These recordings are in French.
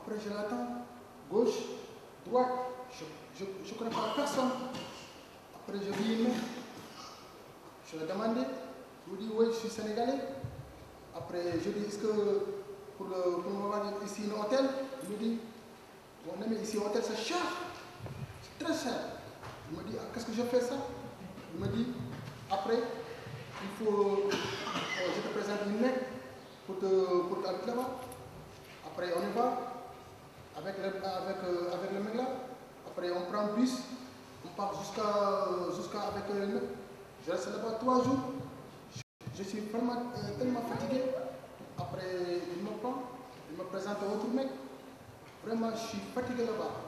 Après, je l'attends. Gauche, droite. Je ne connais pas personne. Après, je dis, mais je l'ai demandé. Je lui dis, oui, je suis sénégalais. Après, je dis, est-ce que pour le moment, ici, un hôtel? Il me dit, mon ami, ici, un hôtel, c'est cher. C'est très cher. Il me dit, ah, qu'est-ce que je fais ça? Il me dit, après, il faut, je te présente une mec pour t'habiter là-bas. Après, on y va avec le mec là. Après, on prend le bus, on part jusqu'à avec le mec. Je reste là-bas 3 jours. Je suis vraiment tellement fatigué. Après, il me prend, il me présente un autre mec. Vraiment, je suis fatigué là-bas.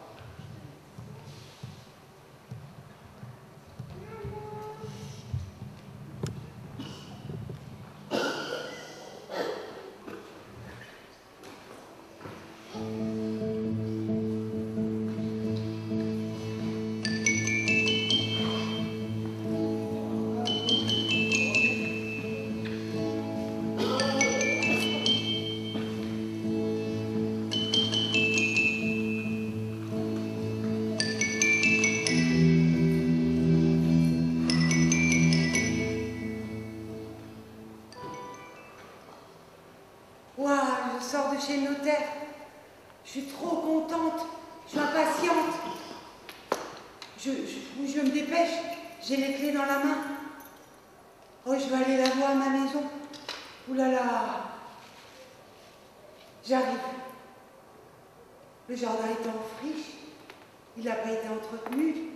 Je sors de chez le notaire. Je suis trop contente. Je suis impatiente. Je me dépêche. J'ai les clés dans la main. Oh, je vais aller la voir à ma maison. Ouh là là. J'arrive. Le jardin est en friche. Il n'a pas été entretenu.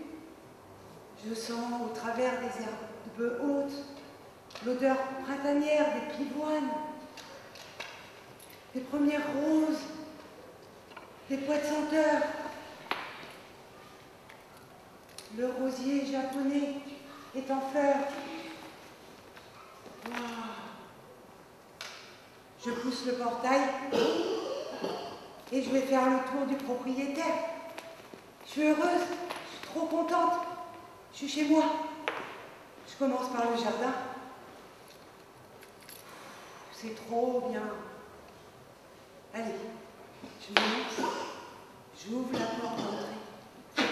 Je sens au travers des herbes hautes l'odeur printanière des pivoines, des premières roses, des pois de senteur. Le rosier japonais est en fleurs. Wow. Je pousse le portail et je vais faire le tour du propriétaire. Je suis heureuse, je suis trop contente. Je suis chez moi. Je commence par le jardin. C'est trop bien. Allez, je me lance, j'ouvre la porte d'entrée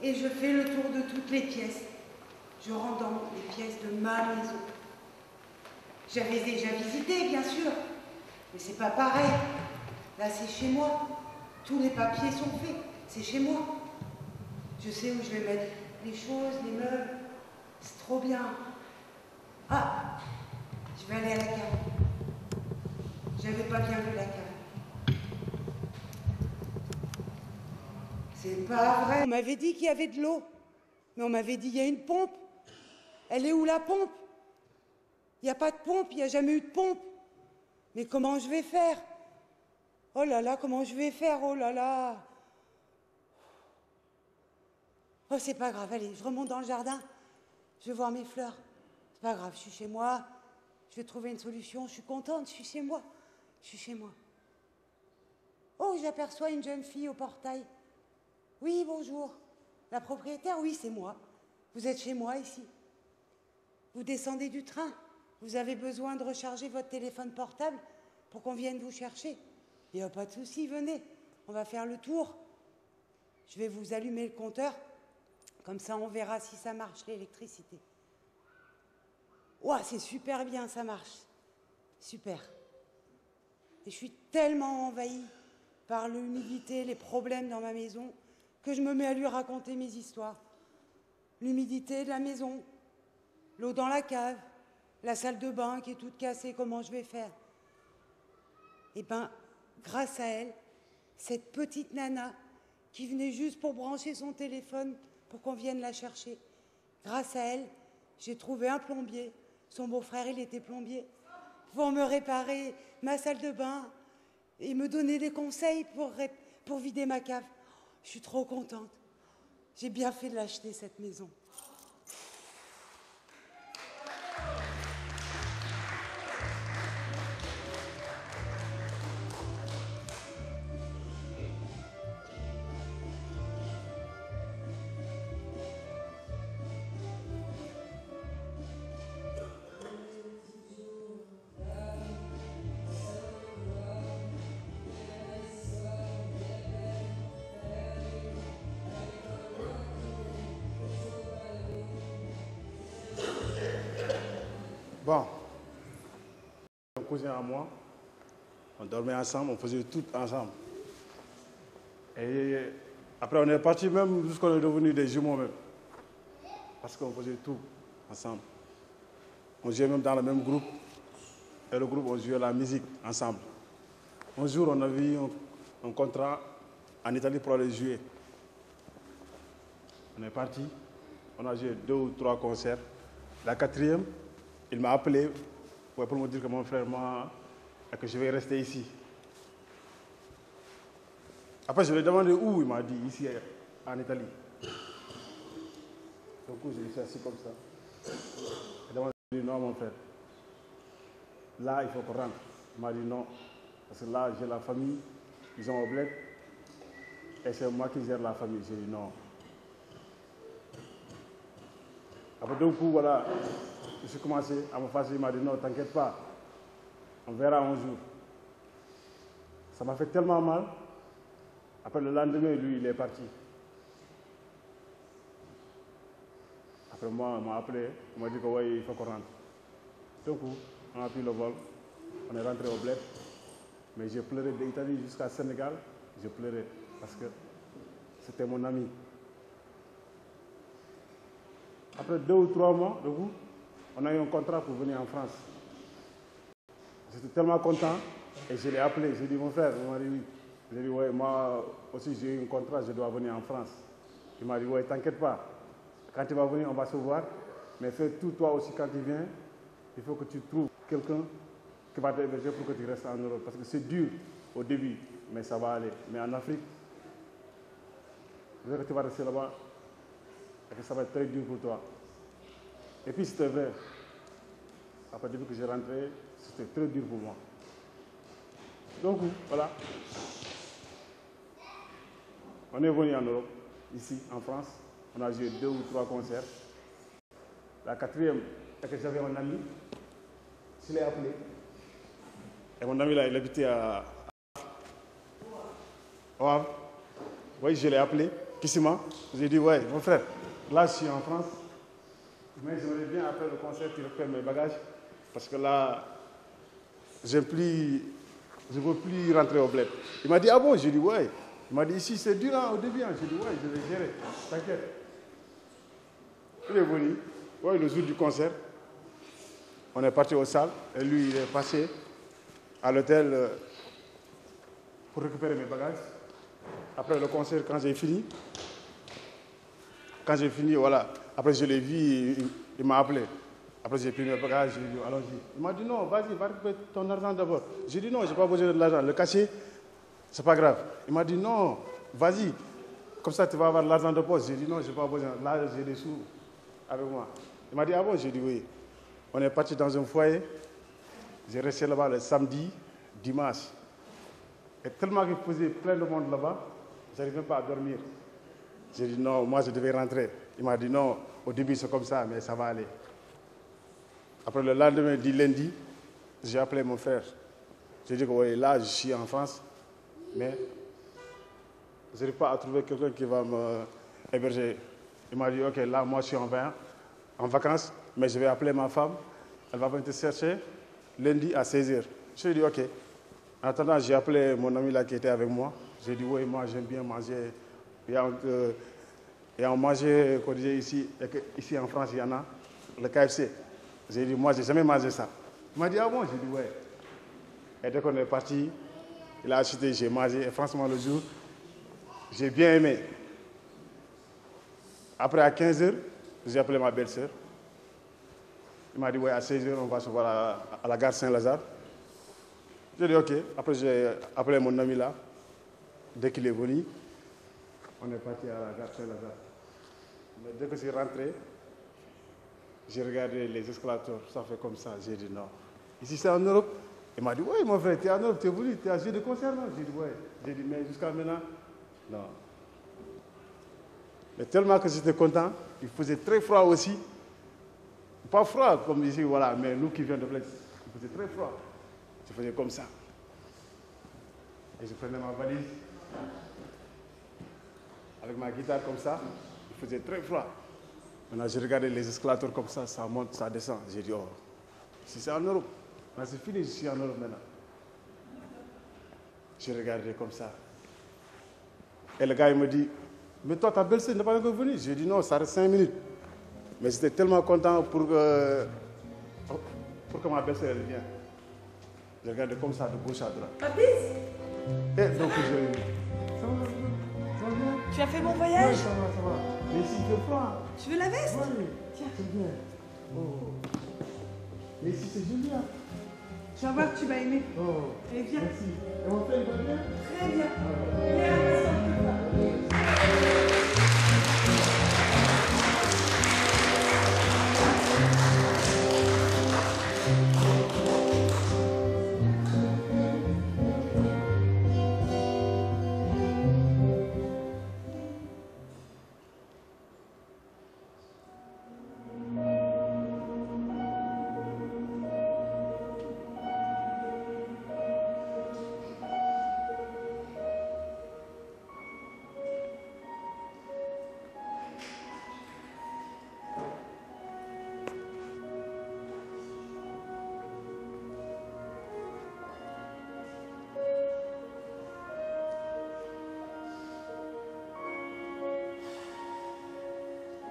et je fais le tour de toutes les pièces. Je rentre dans les pièces de ma maison. J'avais déjà visité, bien sûr, mais c'est pas pareil. Là, c'est chez moi. Tous les papiers sont faits. C'est chez moi. Je sais où je vais mettre les choses, les meubles. C'est trop bien. Ah, je vais aller à la cave. J'avais pas bien vu la cave. C'est pas vrai. On m'avait dit qu'il y avait de l'eau. Mais on m'avait dit qu'il y a une pompe. Elle est où la pompe? Il n'y a pas de pompe, il n'y a jamais eu de pompe. Mais comment je vais faire? Oh là là, comment je vais faire? Oh là là. Oh, c'est pas grave, allez, je remonte dans le jardin. Je vais voir mes fleurs. C'est pas grave, je suis chez moi. Je vais trouver une solution. Je suis contente, je suis chez moi. Je suis chez moi. Oh, j'aperçois une jeune fille au portail. Oui, bonjour. La propriétaire? Oui, c'est moi. Vous êtes chez moi, ici. Vous descendez du train. Vous avez besoin de recharger votre téléphone portable pour qu'on vienne vous chercher. Il n'y a pas de souci, venez. On va faire le tour. Je vais vous allumer le compteur. Comme ça, on verra si ça marche, l'électricité. Ouah, c'est super bien, ça marche. Super. Et je suis tellement envahie par l'humidité, les problèmes dans ma maison, que je me mets à lui raconter mes histoires. L'humidité de la maison, l'eau dans la cave, la salle de bain qui est toute cassée, comment je vais faire? Eh bien, grâce à elle, cette petite nana qui venait juste pour brancher son téléphone pour qu'on vienne la chercher, grâce à elle, j'ai trouvé un plombier. Son beau-frère, il était plombier, pour me réparer ma salle de bain et me donner des conseils pour vider ma cave. Je suis trop contente. J'ai bien fait de l'acheter, cette maison. Bon, un cousin à moi, on dormait ensemble, on faisait tout ensemble. Et après, on est parti même jusqu'on est devenu des jumeaux même. Parce qu'on faisait tout ensemble. On jouait même dans le même groupe. Et le groupe, on jouait la musique ensemble. Un jour, on avait eu un contrat en Italie pour aller jouer. On est parti. On a joué 2 ou 3 concerts. La 4e, il m'a appelé pour me dire que mon frère m'a et que je vais rester ici. Après, je lui ai demandé où, il m'a dit ici en Italie. Du coup, je suis assis comme ça. Je lui ai dit non, mon frère. Là, il faut qu'on rentre. Il m'a dit non. Parce que là, j'ai la famille, ils ont un bled. Et c'est moi qui gère la famille. J'ai dit non. Après, d'un coup, voilà, je suis commencé à me fâcher. Il m'a dit non, t'inquiète pas. On verra un jour. Ça m'a fait tellement mal. Après, le lendemain, lui, il est parti. Après, moi, il m'a appelé. Il m'a dit que oui, il faut qu'on rentre. Du coup, on a pris le vol. On est rentré au bled. Mais j'ai pleuré d'Italie jusqu'à Sénégal. J'ai pleuré parce que c'était mon ami. Après 2 ou 3 mois, du coup, on a eu un contrat pour venir en France. J'étais tellement content et je l'ai appelé. J'ai dit, mon frère, il m'a dit oui. J'ai dit, ouais, moi aussi j'ai eu un contrat, je dois venir en France. Il m'a dit, ouais, t'inquiète pas. Quand tu vas venir, on va se voir. Mais fais tout, toi aussi, quand tu viens, il faut que tu trouves quelqu'un qui va t'héberger pour que tu restes en Europe. Parce que c'est dur au début, mais ça va aller. Mais en Afrique, je sais que tu vas rester là-bas et que ça va être très dur pour toi. Et puis c'était vrai. Après, depuis que j'ai rentré, c'était très dur pour moi. Donc, voilà. On est venu en Europe, ici, en France. On a joué 2 ou 3 concerts. La 4e, c'est que j'avais un ami. Je l'ai appelé. Et mon ami là, il habitait à Havre. Oui, je l'ai appelé, Kissima. J'ai dit, ouais, mon frère, là, je suis en France. Mais j'aimerais bien, après le concert, tu récupères mes bagages. Parce que là, je ne veux plus rentrer au bled. Il m'a dit, ah bon? J'ai dit, ouais. Il m'a dit, ici, c'est dur hein, au début. Hein. J'ai dit, ouais, je vais gérer. T'inquiète. Il est venu. Ouais, le jour du concert. On est parti aux salles. Et lui, il est passé à l'hôtel pour récupérer mes bagages. Après le concert, quand j'ai fini, voilà. Après, je l'ai vu, il m'a appelé. Après, j'ai pris mes bagages, je lui ai dit, allons-y. Il m'a dit, non, vas-y, va récupérer ton argent d'abord. J'ai dit, non, je n'ai pas besoin de l'argent. Le cachet, c'est pas grave. Il m'a dit, non, vas-y. Comme ça, tu vas avoir l'argent de poste. J'ai dit, non, je n'ai pas besoin. Là, j'ai des sous avec moi. Il m'a dit, ah bon? J'ai dit, oui. On est parti dans un foyer. J'ai resté là-bas le samedi, dimanche. Et tellement qu'il faisait plein de monde là-bas, je n'arrivais même pas à dormir. J'ai dit, non, moi, je devais rentrer. Il m'a dit, non, au début, c'est comme ça, mais ça va aller. Après le lendemain du lundi, j'ai appelé mon frère. J'ai dit que oui, là, je suis en France, mais je n'arrive pas à trouver quelqu'un qui va me héberger. Il m'a dit, ok, là, moi, je suis en vacances, mais je vais appeler ma femme. Elle va venir te chercher lundi à 16h. Je lui ai dit, ok. En attendant, j'ai appelé mon ami là qui était avec moi. J'ai dit, oui, moi, j'aime bien manger. Il y a un manger qu'on disait ici, et que, ici en France, il y en a, le KFC. J'ai dit, moi, je n'ai jamais mangé ça. Il m'a dit, ah bon? J'ai dit, ouais. Et dès qu'on est parti, il a acheté, j'ai mangé. Et franchement, le jour, j'ai bien aimé. Après, à 15h, j'ai appelé ma belle-sœur. Il m'a dit, ouais, à 16h, on va se voir à la gare Saint-Lazare. J'ai dit, ok. Après, j'ai appelé mon ami là. Dès qu'il est venu, on est parti à la gare Saint-Lazare. Mais dès que je suis rentré, j'ai regardé les escalators, ça fait comme ça. J'ai dit non. Ici, c'est en Europe. Il m'a dit, oui, mon frère, tu es en Europe, tu es venu, tu as joué de concert, non? J'ai dit, oui. J'ai dit, mais jusqu'à maintenant, non. Mais tellement que j'étais content, il faisait très froid aussi. Pas froid comme ici, voilà, mais nous qui venons de Flex, il faisait très froid. Je faisais comme ça. Et je prenais ma valise, avec ma guitare comme ça, il faisait très froid. Maintenant, j'ai regardé les escalators comme ça monte, ça descend. J'ai dit, oh, Si c'est en Europe, là c'est fini, je suis en Europe maintenant. Je regardais comme ça. Et le gars, il me dit, mais toi, ta belle-sœur n'est pas encore venue. Je lui ai dit, non, ça reste 5 minutes. Mais j'étais tellement content pour que ma belle-sœur vienne. Je regardais comme ça, de gauche à droite. Papis, Et donc, je... Ça va bien? tu as fait mon voyage? Oui, ça va. Mais ici, il fait froid. Tu veux la veste? Oui, Tiens. c'est bien. Oh. Mais ici, c'est génial. Tu vas voir que tu vas aimer. Oh, Allez, viens. merci. Et mon frère, il va bien? Très bien. Viens, passe-toi.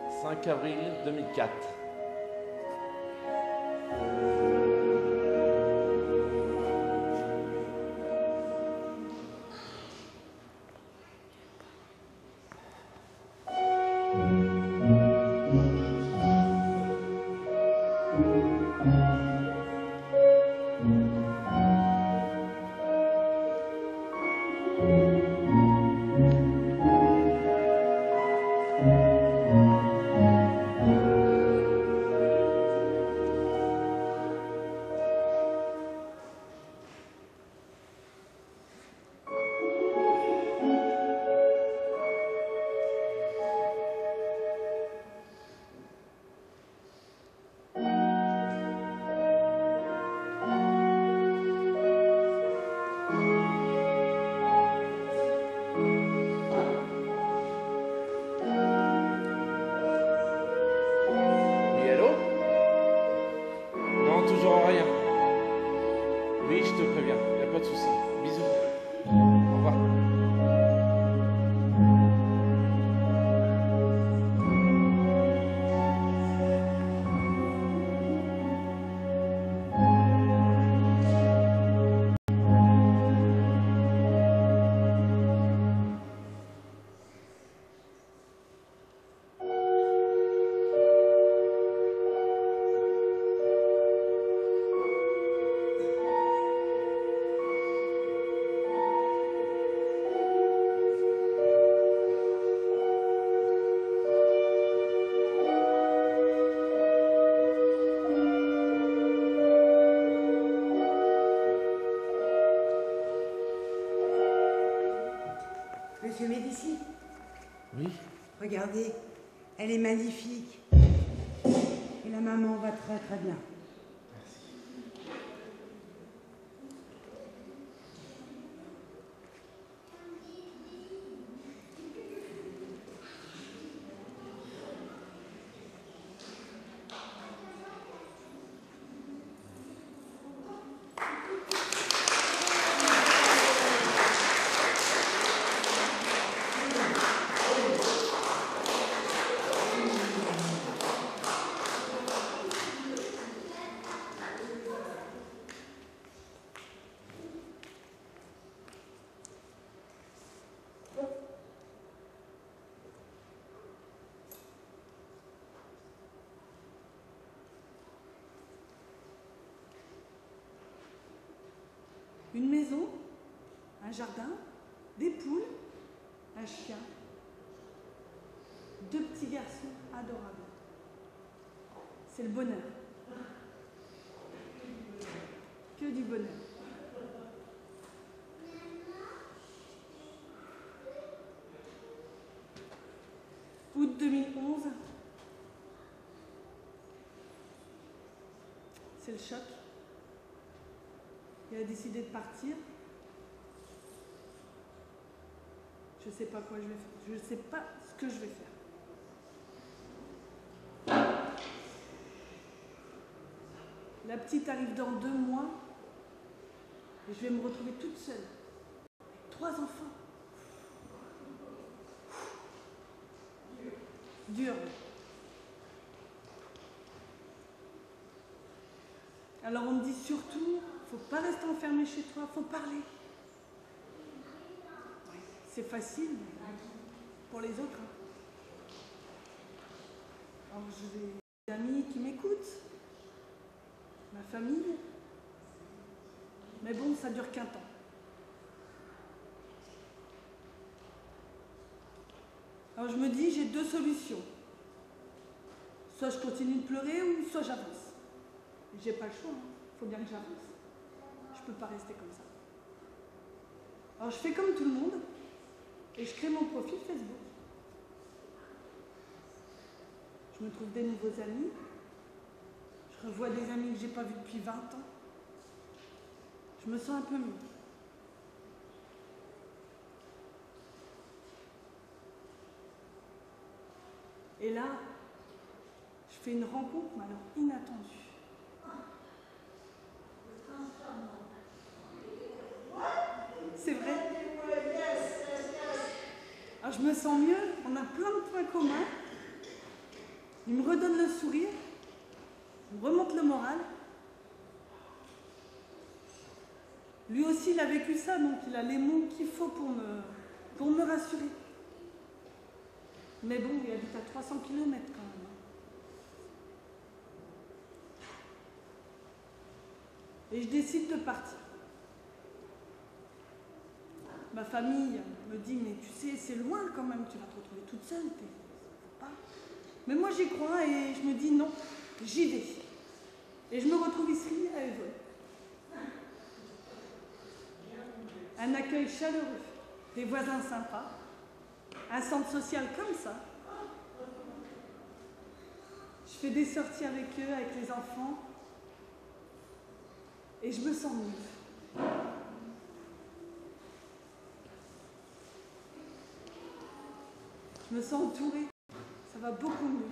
« 5 avril 2004. Oui, allô? Non, toujours rien. Oui, je te préviens, il n'y a pas de souci. Bisous. Au revoir. Monsieur Médici, Oui? regardez, elle est magnifique. Et la maman va très très bien. Une maison, un jardin, des poules, un chien, 2 petits garçons adorables. C'est le bonheur. Que du bonheur. Août 2011, c'est le choc. Il a décidé de partir. Je ne sais pas quoi je vais faire. Je ne sais pas ce que je vais faire. La petite arrive dans 2 mois et je vais me retrouver toute seule. Avec 3 enfants. Dur. Alors on me dit surtout, faut pas rester enfermé chez toi, faut parler. Ouais, c'est facile pour les autres. Hein. Alors j'ai des amis qui m'écoutent, ma famille, mais bon, ça dure qu'un temps. Alors je me dis, j'ai 2 solutions. Soit je continue de pleurer ou soit j'avance. J'ai pas le choix, il faut bien que j'avance. Je peux pas rester comme ça. Alors je fais comme tout le monde et je crée mon profil Facebook. Je me trouve des nouveaux amis. Je revois des amis que j'ai pas vus depuis 20 ans. Je me sens un peu mieux. Et là, je fais une rencontre, mais alors inattendue. C'est vrai. Alors je me sens mieux, on a plein de points communs. Il me redonne le sourire, il me remonte le moral. Lui aussi, il a vécu ça, donc il a les mots qu'il faut pour me rassurer. Mais bon, il habite à 300 km quand même. Et je décide de partir. Ma famille me dit, mais tu sais, c'est loin quand même, tu vas te retrouver toute seule, pas. Mais moi j'y crois et je me dis non, j'y vais. Et je me retrouve ici à Évole. Un accueil chaleureux, des voisins sympas, un centre social comme ça. Je fais des sorties avec eux, avec les enfants, et je me sens mieux. Je me sens entourée, ça va beaucoup mieux.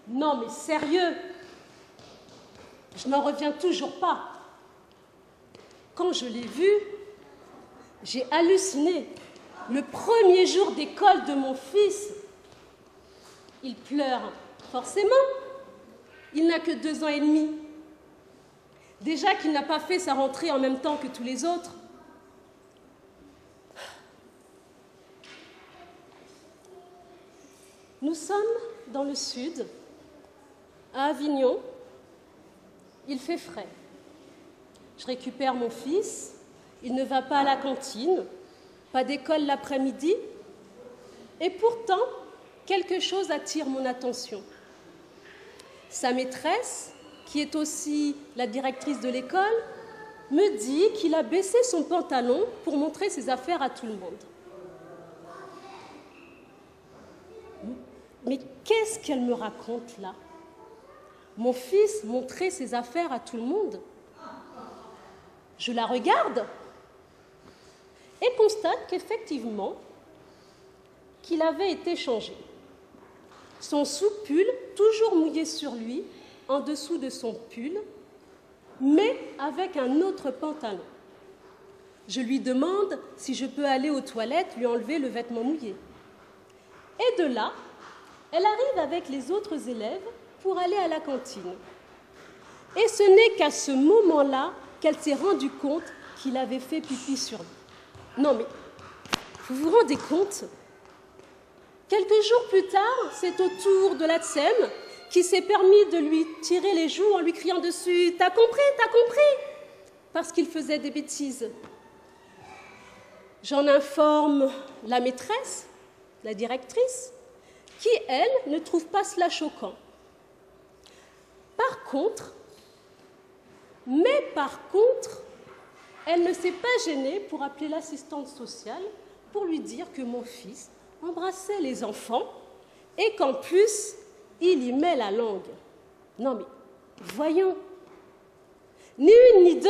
Non mais sérieux, je n'en reviens toujours pas. Quand je l'ai vu, j'ai halluciné. Le premier jour d'école de mon fils, il pleure, forcément. Il n'a que 2 ans et demi. Déjà qu'il n'a pas fait sa rentrée en même temps que tous les autres. Nous sommes dans le sud, à Avignon. Il fait frais. Je récupère mon fils. Il ne va pas à la cantine, pas d'école l'après-midi. Et pourtant, quelque chose attire mon attention. Sa maîtresse, qui est aussi la directrice de l'école, me dit qu'il a baissé son pantalon pour montrer ses affaires à tout le monde. Mais qu'est-ce qu'elle me raconte là? Mon fils montrait ses affaires à tout le monde. Je la regarde et constate qu'effectivement, qu'il avait été changé. Son sous-pull, toujours mouillé sur lui, en dessous de son pull, mais avec un autre pantalon. Je lui demande si je peux aller aux toilettes lui enlever le vêtement mouillé. Et de là, elle arrive avec les autres élèves pour aller à la cantine. Et ce n'est qu'à ce moment-là qu'elle s'est rendue compte qu'il avait fait pipi sur lui. Non mais, vous vous rendez compte? Quelques jours plus tard, c'est au tour de la Tsem qui s'est permis de lui tirer les joues en lui criant dessus « T'as compris, t'as compris ?» parce qu'il faisait des bêtises. J'en informe la maîtresse, la directrice, qui, elle, ne trouve pas cela choquant. Par contre, elle ne s'est pas gênée pour appeler l'assistante sociale pour lui dire que mon fils embrassait les enfants et qu'en plus, il y met la langue. Non mais, voyons, ni une ni deux,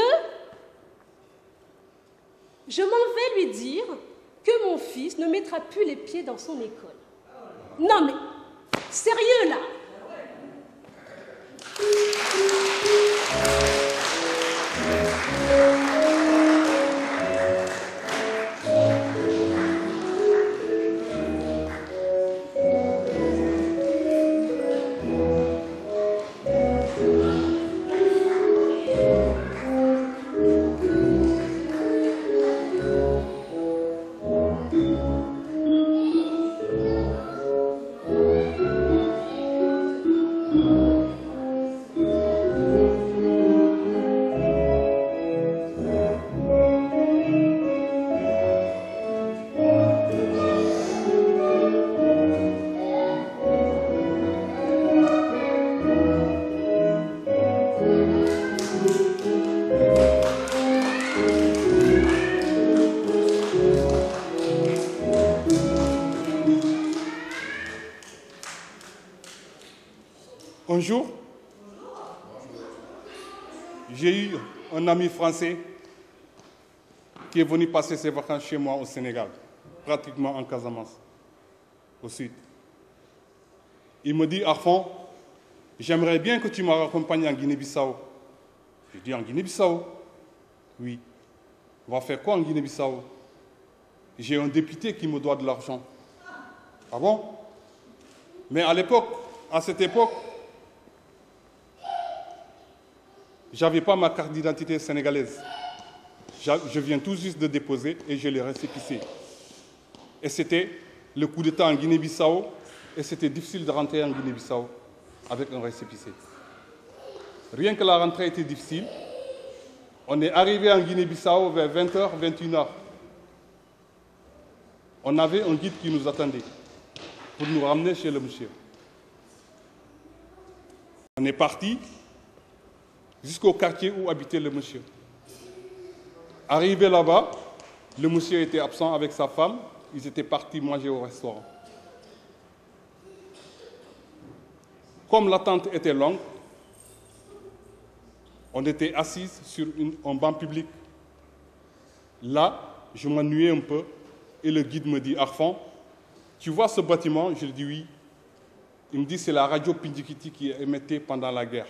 je m'en vais lui dire que mon fils ne mettra plus les pieds dans son école. Non mais, sérieux là? Un jour, j'ai eu un ami français qui est venu passer ses vacances chez moi au Sénégal, pratiquement en Casamance, au sud. Il me dit, Arfan, j'aimerais bien que tu me raccompagnes en Guinée-Bissau. Je dis, en Guinée-Bissau? Oui. On va faire quoi en Guinée-Bissau? J'ai un député qui me doit de l'argent. Ah bon? Mais à cette époque, je n'avais pas ma carte d'identité sénégalaise. Je viens tout juste de déposer et je l'ai récépissé. Et c'était le coup d'État en Guinée-Bissau et c'était difficile de rentrer en Guinée-Bissau avec un récépissé. Rien que la rentrée était difficile. On est arrivé en Guinée-Bissau vers 20h, 21h. On avait un guide qui nous attendait pour nous ramener chez le monsieur. On est parti jusqu'au quartier où habitait le monsieur. Arrivé là-bas, le monsieur était absent avec sa femme. Ils étaient partis manger au restaurant. Comme l'attente était longue, on était assis sur un banc public. Là, je m'ennuyais un peu et le guide me dit, Arfan, tu vois ce bâtiment? Je lui dis oui. Il me dit, c'est la radio Pindikiti qui émettait pendant la guerre.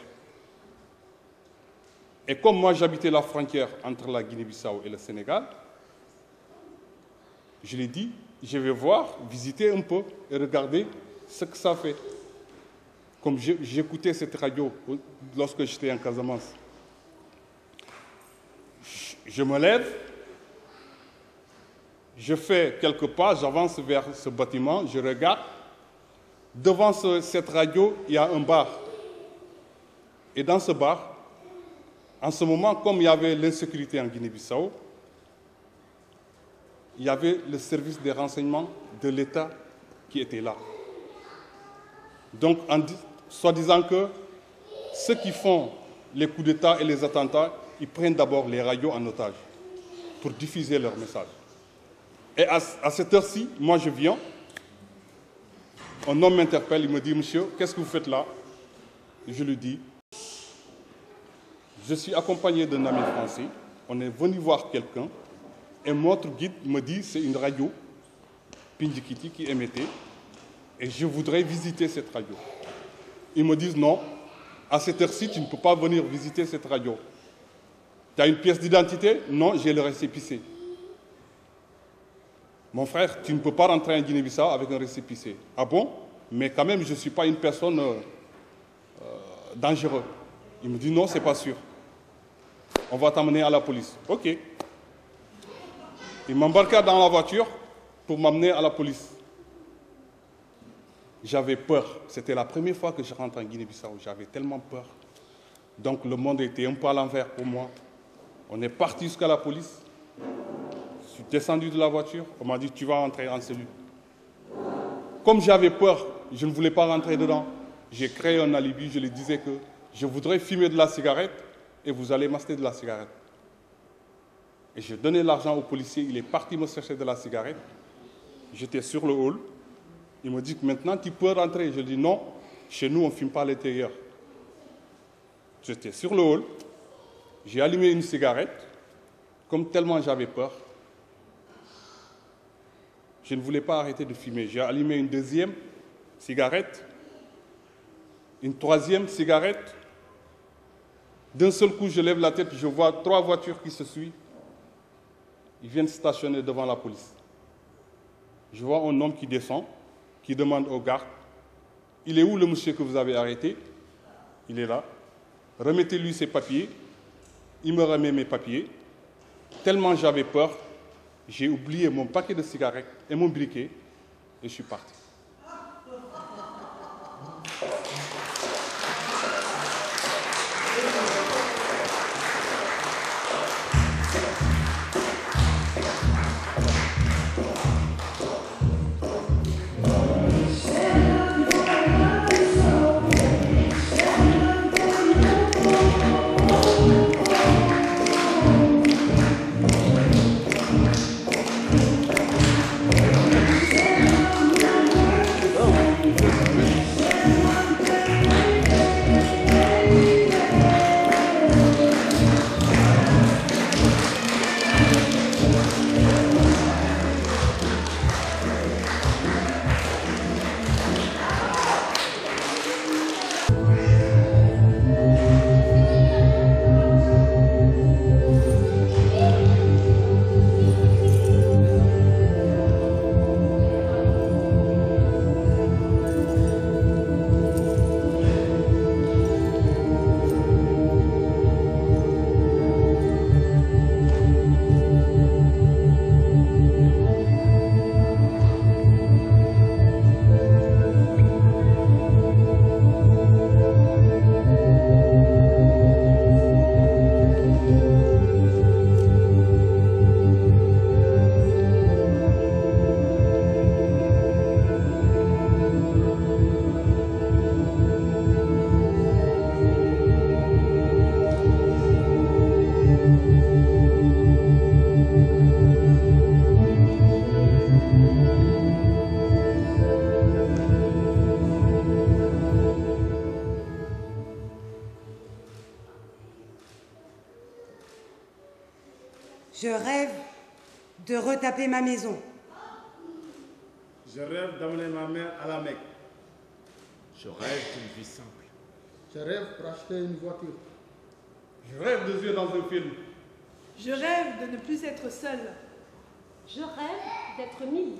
Et comme moi, j'habitais la frontière entre la Guinée-Bissau et le Sénégal, je lui ai dit, je vais voir, visiter un peu et regarder ce que ça fait. Comme j'écoutais cette radio lorsque j'étais en Casamance. Je me lève, je fais quelques pas, j'avance vers ce bâtiment, je regarde. Devant cette radio, il y a un bar. Et dans ce bar, en ce moment, comme il y avait l'insécurité en Guinée-Bissau, il y avait le service des renseignements de l'État qui était là. Donc, soi-disant que ceux qui font les coups d'État et les attentats, ils prennent d'abord les radios en otage pour diffuser leurs messages. Et à cette heure-ci, moi je viens, un homme m'interpelle, il me dit, monsieur, qu'est-ce que vous faites là? Je lui dis, je suis accompagné d'un ami français, on est venu voir quelqu'un, et notre guide me dit, c'est une radio, Pindikiti, qui émettait, et je voudrais visiter cette radio. Ils me disent, non, à cette heure-ci, tu ne peux pas venir visiter cette radio. Tu as une pièce d'identité? Non, j'ai le récépissé. mon frère, tu ne peux pas rentrer en Guinée-Bissau avec un récépissé. Ah bon? Mais quand même, je ne suis pas une personne dangereuse. Il me dit non, c'est pas sûr. On va t'emmener à la police. Ok. Il m'embarqua dans la voiture pour m'amener à la police. J'avais peur. C'était la première fois que je rentre en Guinée-Bissau. J'avais tellement peur. Donc le monde était un peu à l'envers pour moi. On est parti jusqu'à la police. Je suis descendu de la voiture. On m'a dit, tu vas rentrer en cellule. Comme j'avais peur, je ne voulais pas rentrer dedans. J'ai créé un alibi. Je lui disais que je voudrais fumer de la cigarette et vous allez m'acheter de la cigarette. Et j'ai donné l'argent au policier. Il est parti me chercher de la cigarette. J'étais sur le hall. Il me dit que maintenant tu peux rentrer. Je dis non, chez nous on ne fume pas à l'intérieur. J'étais sur le hall. J'ai allumé une cigarette. Comme tellement j'avais peur, je ne voulais pas arrêter de fumer. J'ai allumé une deuxième cigarette, une troisième cigarette. D'un seul coup, je lève la tête, je vois 3 voitures qui se suivent. Ils viennent stationner devant la police. Je vois un homme qui descend, qui demande au garde, « Il est où le monsieur que vous avez arrêté ?» Il est là. « Remettez-lui ses papiers. » Il me remet mes papiers. Tellement j'avais peur, j'ai oublié mon paquet de cigarettes et mon briquet et je suis parti. Je rêve de retaper ma maison. Je rêve d'amener ma mère à la Mecque. Je rêve d'une vie simple. Je rêve d'acheter une voiture. Je rêve de jouer dans un film. Je rêve de ne plus être seule. Je rêve d'être Milly.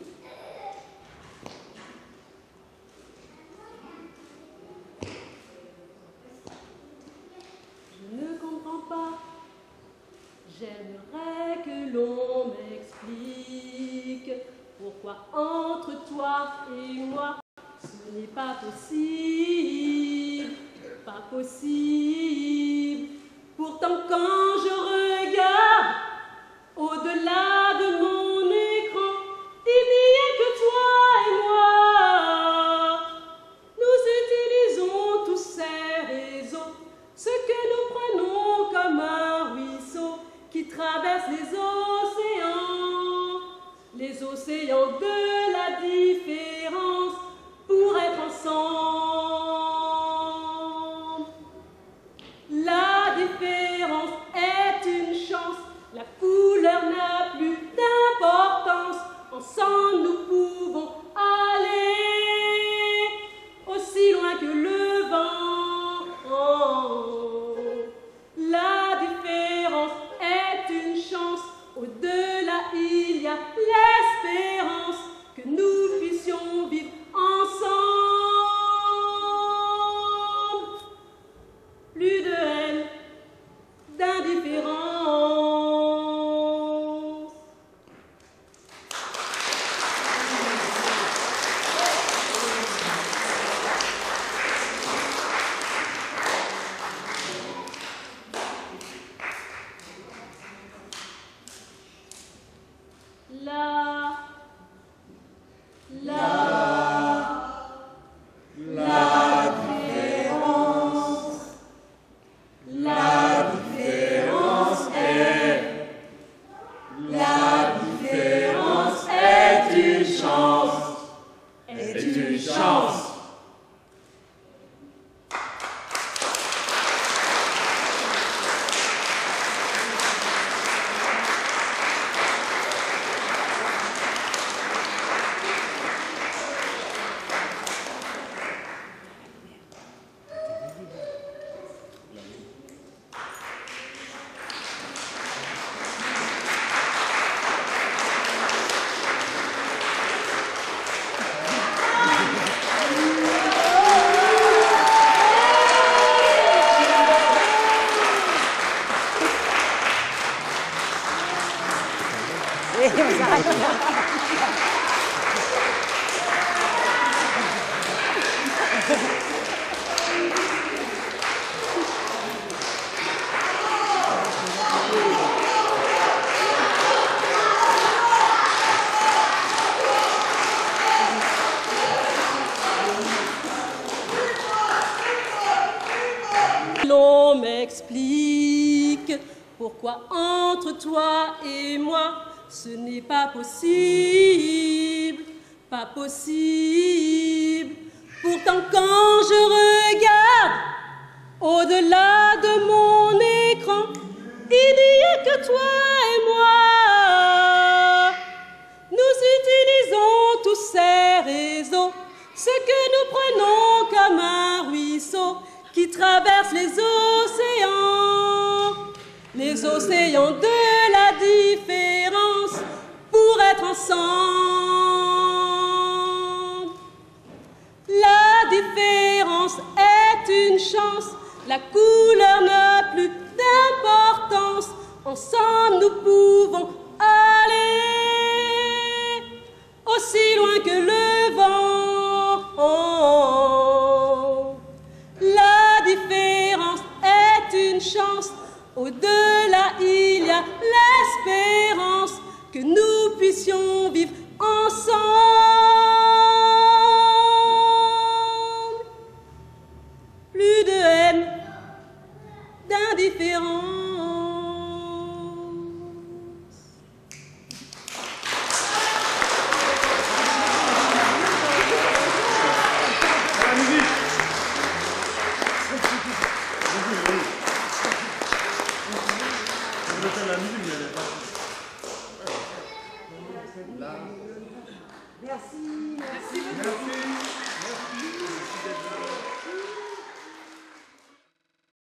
Je ne comprends pas. J'aimerais que l'on m'explique pourquoi entre toi et moi ce n'est pas possible, pas possible. Pourtant quand je regarde au-delà de mon écran, il n'y a que toi et moi. Nous utilisons tous ces réseaux, ce que nous prenons comme un ruisseau qui traverse les océans de la différence pour être ensemble. La différence est une chance, la couleur n'a plus d'importance. Ensemble nous pouvons aller aussi loin que le vent. La différence est une chance, au-delà il y a l'espérance. l'on m'explique pourquoi entre toi et moi ce n'est pas possible, pas possible. Pourtant quand je regarde au-delà de mon écran, il n'y a que toi et moi. Nous utilisons tous ces réseaux, ce que nous prenons comme un ruisseau qui traverse les océans de la différence pour être ensemble. La différence est une chance, la couleur n'a plus d'importance. Ensemble nous pouvons aller aussi loin que le vent. La différence est une chance, au-delà il y a l'espérance que nous puissions vivre ensemble. Plus de haine, d'indifférence. Merci.